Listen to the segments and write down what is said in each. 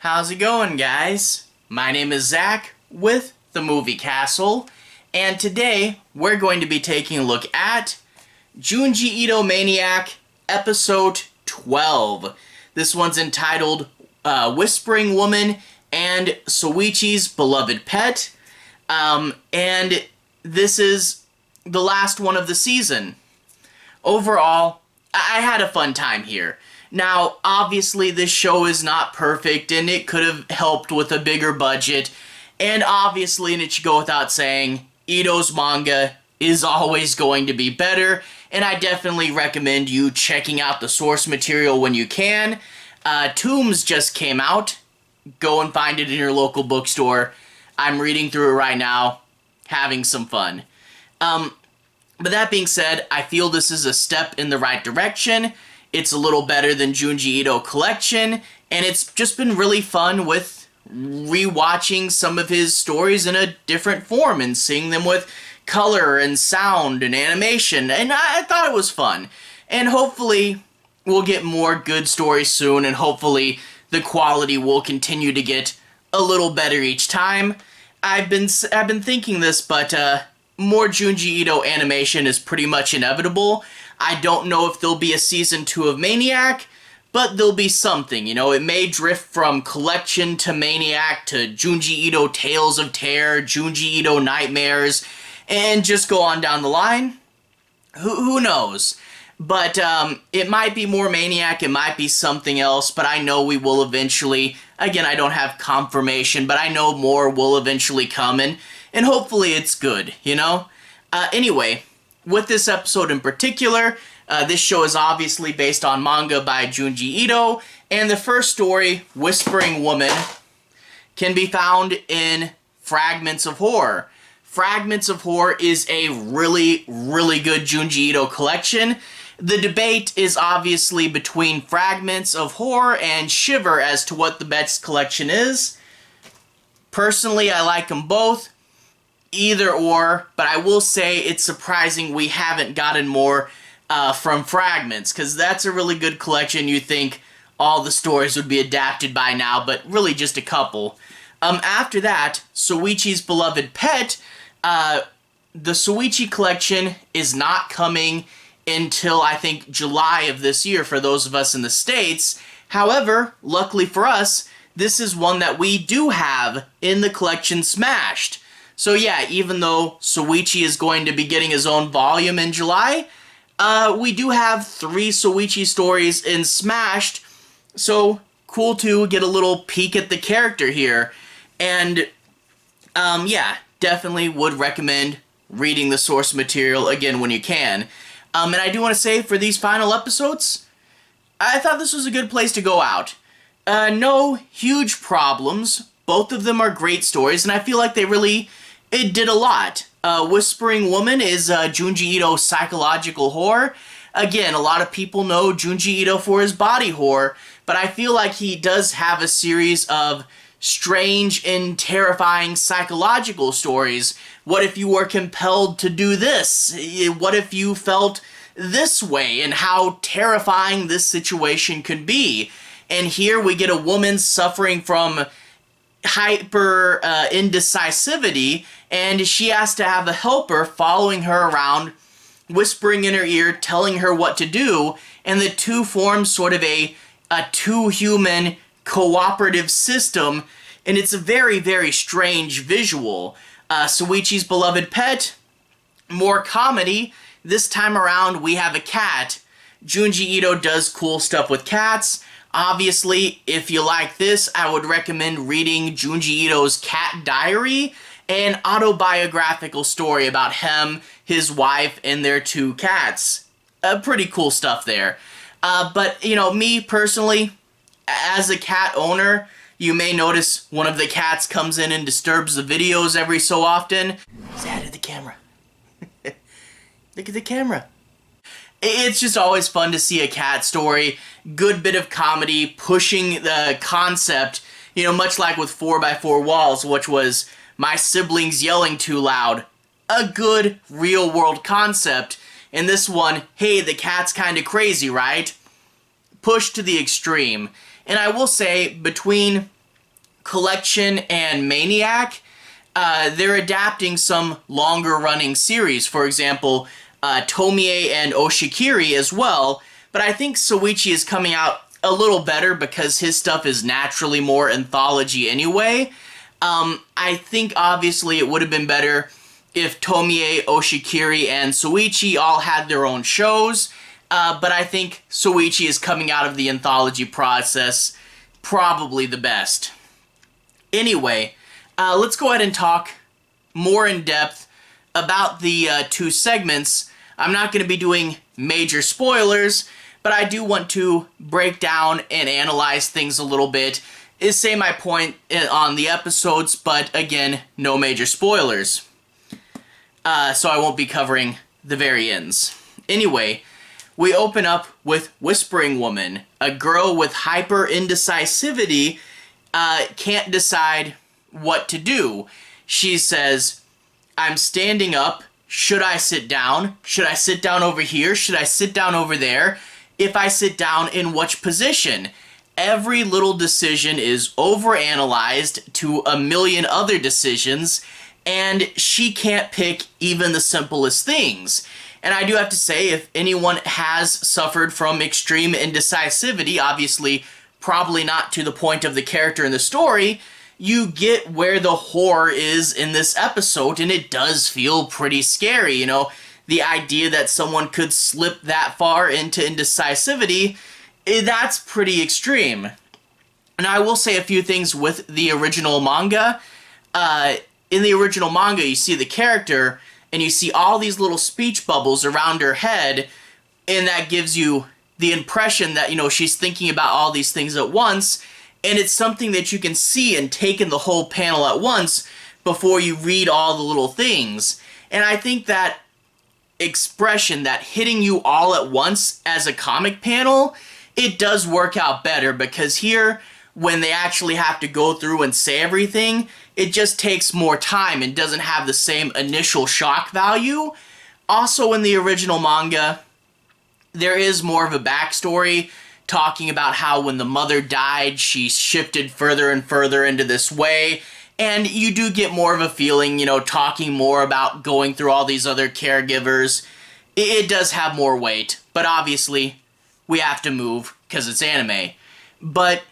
How's it going, guys? My name is Zach with the Movie Castle, and today we're going to be taking a look at Junji Ito Maniac Episode 12. This one's entitled Whispering Woman and Soichi's Beloved Pet, and this is the last one of the season. Overall, I had a fun time here. Now, obviously, this show is not perfect, and it could have helped with a bigger budget, and obviously, and it should go without saying, Ito's manga is always going to be better, and I definitely recommend you checking out the source material when you can. Tombs just came out. Go and find it in your local bookstore. I'm reading through it right now, having some fun. But that being said, I feel this is a step in the right direction. It's a little better than Junji Ito Collection, and it's just been really fun with rewatching some of his stories in a different form and seeing them with color and sound and animation, and I thought it was fun. And hopefully we'll get more good stories soon, and hopefully the quality will continue to get a little better each time. I've been thinking this, but more Junji Ito animation is pretty much inevitable. I don't know if there'll be a season 2 of Maniac, but there'll be something, you know. It may drift from Collection to Maniac to Junji Ito Tales of Terror, Junji Ito Nightmares, and just go on down the line. Who knows? But it might be more Maniac, it might be something else, but I know we will eventually. Again, I don't have confirmation, but I know more will eventually come, and hopefully it's good, you know? Anyway, with this episode in particular, this show is obviously based on manga by Junji Ito, and the first story, Whispering Woman, can be found in Fragments of Horror. Fragments of Horror is a really, really good Junji Ito collection. The debate is obviously between Fragments of Horror and Shiver as to what the best collection is. Personally, I like them both. Either or, but I will say it's surprising we haven't gotten more from Fragments, because that's a really good collection. You think all the stories would be adapted by now, but really just a couple. After that, Suichi'S Beloved Pet, the Suichi collection is not coming until, I think, July of this year for those of us in the States. However, luckily for us, this is one that we do have in the collection Smashed. So yeah, even though Soichi is going to be getting his own volume in July, we do have 3 Soichi stories in Smashed, so cool to get a little peek at the character here. And yeah, definitely would recommend reading the source material again when you can. And I do want to say, for these final episodes, I thought this was a good place to go out. No huge problems. Both of them are great stories, and I feel like it did a lot. Whispering Woman is Junji Ito's psychological horror. Again, a lot of people know Junji Ito for his body horror, but I feel like he does have a series of strange and terrifying psychological stories. What if you were compelled to do this? What if you felt this way, and how terrifying this situation could be? And here we get a woman suffering from hyper indecisivity, and she has to have a helper following her around, whispering in her ear, telling her what to do, and the two form sort of a two-human cooperative system, and it's a very, very strange visual. Suichi's Beloved Pet, more comedy. This time around, we have a cat. Junji Ito does cool stuff with cats. Obviously, if you like this, I would recommend reading Junji Ito's Cat Diary, an autobiographical story about him, his wife, and their 2 cats. Pretty cool stuff there. But, you know, me personally, as a cat owner, you may notice one of the cats comes in and disturbs the videos every so often. Say hi to the camera. Look at the camera. It's just always fun to see a cat story. Good bit of comedy, pushing the concept, you know, much like with 4x4 Walls, which was my siblings yelling too loud. A good real-world concept. And this one, hey, the cat's kinda crazy, right? Pushed to the extreme. And I will say, between Collection and Maniac, they're adapting some longer running series. For example, Tomie and Oshikiri as well. But I think Soichi is coming out a little better because his stuff is naturally more anthology anyway. I think obviously it would have been better if Tomie, Oshikiri, and Suichi all had their own shows. But I think Soichi is coming out of the anthology process probably the best. Anyway, let's go ahead and talk more in depth about the two segments. I'm not going to be doing major spoilers, but I do want to break down and analyze things a little bit, say my point on the episodes, but again, no major spoilers. So I won't be covering the very ends. Anyway, we open up with Whispering Woman, a girl with hyper indecisivity, can't decide what to do. She says, I'm standing up. Should I sit down? Should I sit down over here? Should I sit down over there? If I sit down, in which position? Every little decision is overanalyzed to a million other decisions, and she can't pick even the simplest things. And I do have to say, if anyone has suffered from extreme indecisivity, obviously probably not to the point of the character in the story, you get where the horror is in this episode, and it does feel pretty scary. You know, the idea that someone could slip that far into indecisivity, that's pretty extreme. And I will say a few things with the original manga. In the original manga, you see the character, and you see all these little speech bubbles around her head, and that gives you the impression that, you know, she's thinking about all these things at once, and it's something that you can see and take in the whole panel at once before you read all the little things. And I think that expression, that hitting you all at once as a comic panel, it does work out better, because here, when they actually have to go through and say everything, it just takes more time and doesn't have the same initial shock value. Also, in the original manga, there is more of a backstory talking about how when the mother died, she shifted further and further into this way. And you do get more of a feeling, you know, talking more about going through all these other caregivers. It does have more weight, but obviously we have to move because it's anime. But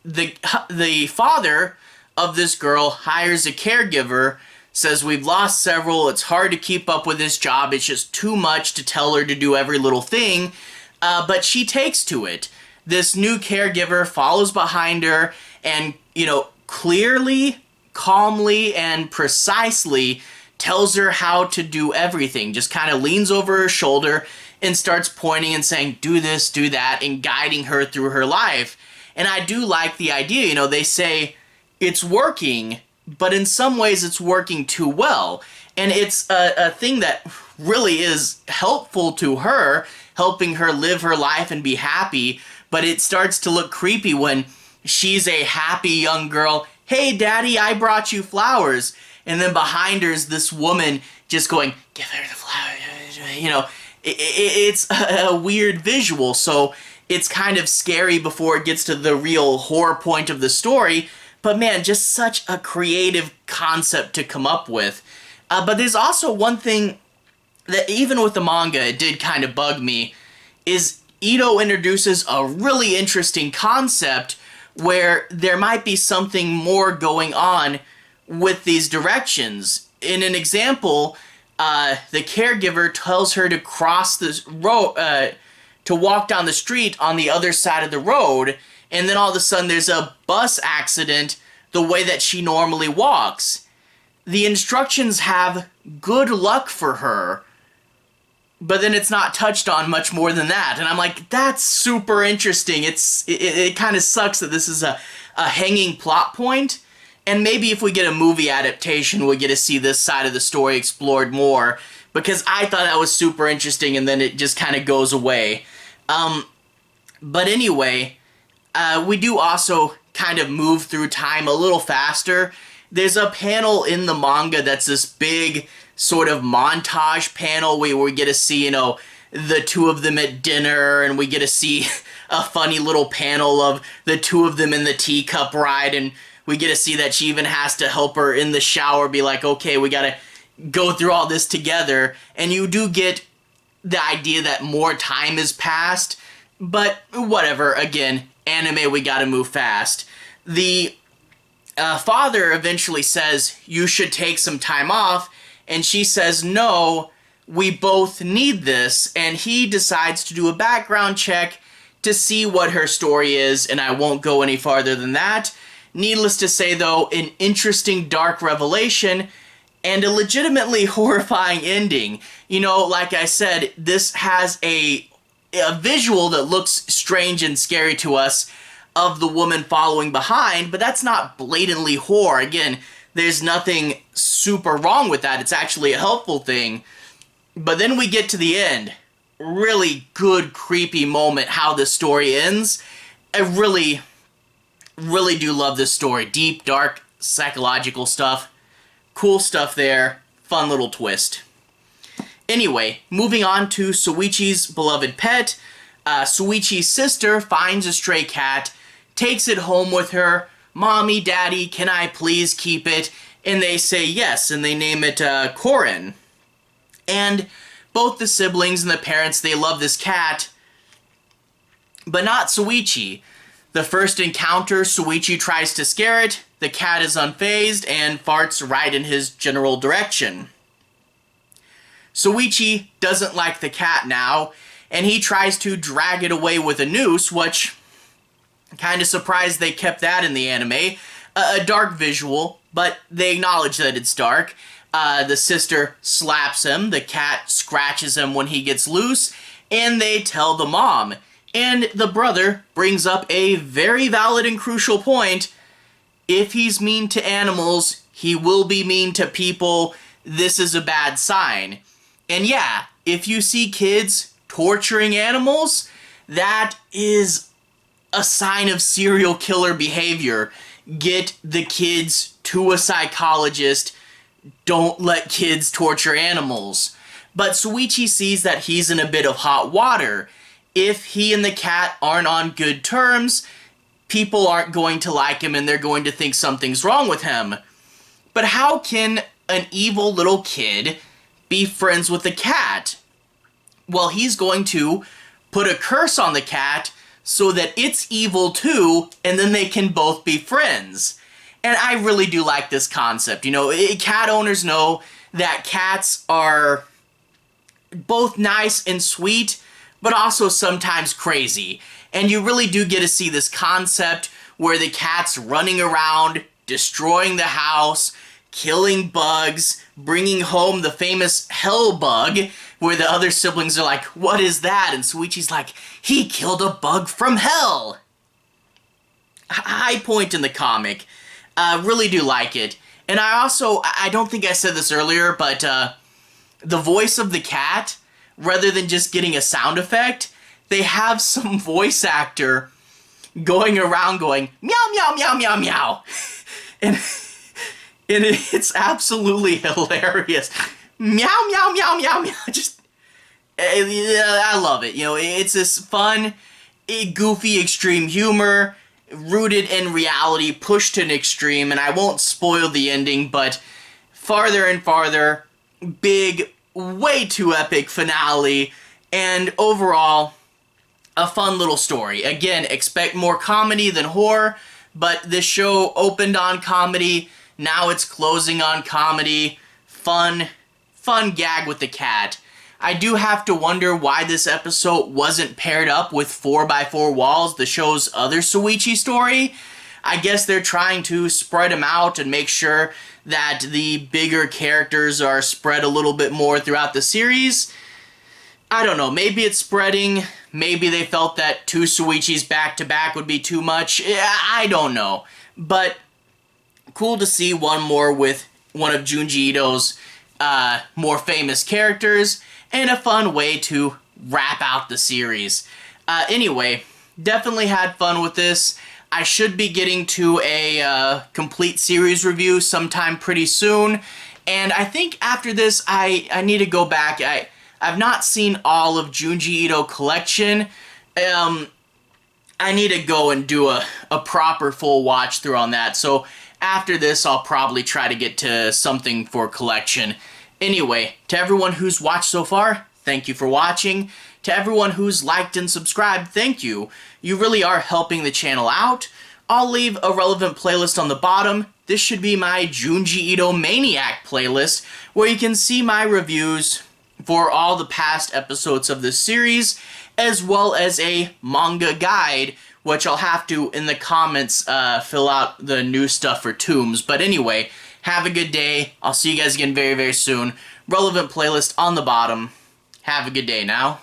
the father of this girl hires a caregiver, says, we've lost several, it's hard to keep up with this job, it's just too much to tell her to do every little thing, but she takes to it. This new caregiver follows behind her and, you know, clearly, calmly, and precisely tells her how to do everything. Just kind of leans over her shoulder and starts pointing and saying, do this, do that, and guiding her through her life. And I do like the idea, you know, they say it's working, but in some ways it's working too well. And it's a thing that really is helpful to her, helping her live her life and be happy, but it starts to look creepy when she's a happy young girl. Hey, Daddy, I brought you flowers. And then behind her is this woman just going, give her the flowers. You know, it's a weird visual, so it's kind of scary before it gets to the real horror point of the story. But man, just such a creative concept to come up with. But there's also one thing that even with the manga, it did kind of bug me, is Ito introduces a really interesting concept where there might be something more going on with these directions. In an example, the caregiver tells her to cross this road, to walk down the street on the other side of the road, and then all of a sudden there's a bus accident the way that she normally walks. The instructions have good luck for her, but then it's not touched on much more than that. And I'm like, that's super interesting. It kind of sucks that this is a hanging plot point. And maybe if we get a movie adaptation, we'll get to see this side of the story explored more, because I thought that was super interesting, and then it just kind of goes away. But anyway, we do also kind of move through time a little faster. There's a panel in the manga that's this big sort of montage panel where we get to see, you know, the two of them at dinner, and we get to see a funny little panel of the two of them in the teacup ride, and we get to see that she even has to help her in the shower, be like, okay, we gotta go through all this together. And you do get the idea that more time has passed, but whatever, again, anime, we gotta move fast. The father eventually says, you should take some time off, and she says, no, we both need this, and he decides to do a background check to see what her story is, and I won't go any farther than that. Needless to say, though, an interesting dark revelation and a legitimately horrifying ending. You know, like I said, this has a visual that looks strange and scary to us of the woman following behind, but that's not blatantly horror. Again, there's nothing super wrong with that. It's actually a helpful thing. But then we get to the end. Really good, creepy moment how this story ends. I really do love this story. Deep, dark, psychological stuff. Cool stuff there. Fun little twist. Anyway, moving on to Suichi'S Beloved Pet. Suichi's sister finds a stray cat, takes it home with her. Mommy, Daddy, can I please keep it? And they say yes, and they name it Corin. And both the siblings and the parents, they love this cat, but not Suichi. The first encounter, Suichi tries to scare it, the cat is unfazed and farts right in his general direction. Suichi doesn't like the cat now, and he tries to drag it away with a noose, which, kind of surprised they kept that in the anime. A dark visual, but they acknowledge that it's dark. The sister slaps him, the cat scratches him when he gets loose, and they tell the mom. And the brother brings up a very valid and crucial point. If he's mean to animals, he will be mean to people. This is a bad sign. And yeah, if you see kids torturing animals, that is a sign of serial killer behavior. Get the kids to a psychologist. Don't let kids torture animals. But Suichi sees that he's in a bit of hot water. If he and the cat aren't on good terms, people aren't going to like him and they're going to think something's wrong with him. But how can an evil little kid be friends with a cat? Well, he's going to put a curse on the cat so that it's evil too, and then they can both be friends. And I really do like this concept. You know, cat owners know that cats are both nice and sweet, but also sometimes crazy. And you really do get to see this concept where the cat's running around, destroying the house, killing bugs, bringing home the famous hell bug, where the other siblings are like, what is that? And Suichi's like, he killed a bug from hell. High point in the comic. Really do like it. And I don't think I said this earlier, but the voice of the cat, rather than just getting a sound effect, they have some voice actor going around going, meow, meow, meow, meow, meow. And it's absolutely hilarious. Meow, meow, meow, meow, meow. Just, I love it. You know, it's this fun, goofy, extreme humor, rooted in reality, pushed to an extreme, and I won't spoil the ending, but farther and farther, big, way too epic finale, and overall, a fun little story. Again, expect more comedy than horror, but this show opened on comedy, now it's closing on comedy. Fun gag with the cat. I do have to wonder why this episode wasn't paired up with 4x4 Walls, the show's other Suichi story. I guess they're trying to spread them out and make sure that the bigger characters are spread a little bit more throughout the series. I don't know, maybe it's spreading, maybe they felt that 2 Suichis back-to-back would be too much, I don't know. But cool to see one more with one of Junji Ito's more famous characters, and a fun way to wrap out the series. Anyway, definitely had fun with this. I should be getting to a complete series review sometime pretty soon, and I think after this I need to go back. I've not seen all of Junji Ito collection. I need to go and do a proper full watch through on that. So after this, I'll probably try to get to something for collection. Anyway, to everyone who's watched so far, thank you for watching. To everyone who's liked and subscribed, thank you. You really are helping the channel out. I'll leave a relevant playlist on the bottom. This should be my Junji Ito Maniac playlist, where you can see my reviews for all the past episodes of this series, as well as a manga guide, which I'll have to, in the comments, fill out the new stuff for Tombs. But anyway, have a good day. I'll see you guys again very, very soon. Relevant playlist on the bottom. Have a good day now.